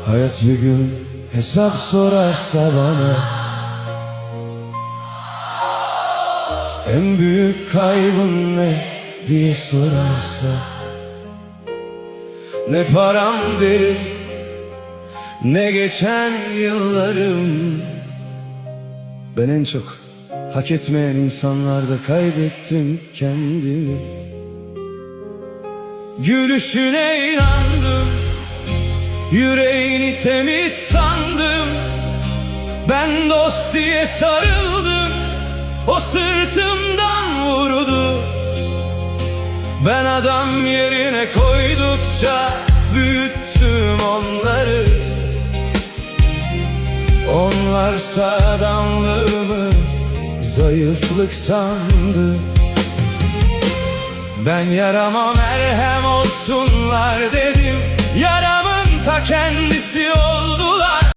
Hayat bir gün hesap sorarsa bana, en büyük kaybın ne diye sorarsa, ne param derim, ne geçen yıllarım. Ben en çok hak etmeyen insanlarda kaybettim kendimi. Gülüşüne inandım, yüreğini temiz sandım. Ben dost diye sarıldım, o sırtımdan vurdu. Ben adam yerine koydukça büyüttüm onları. Onlarsa adamlığımı zayıflık sandı. Ben yarama merhem olsunlar dedim, yaramın ta kendisi.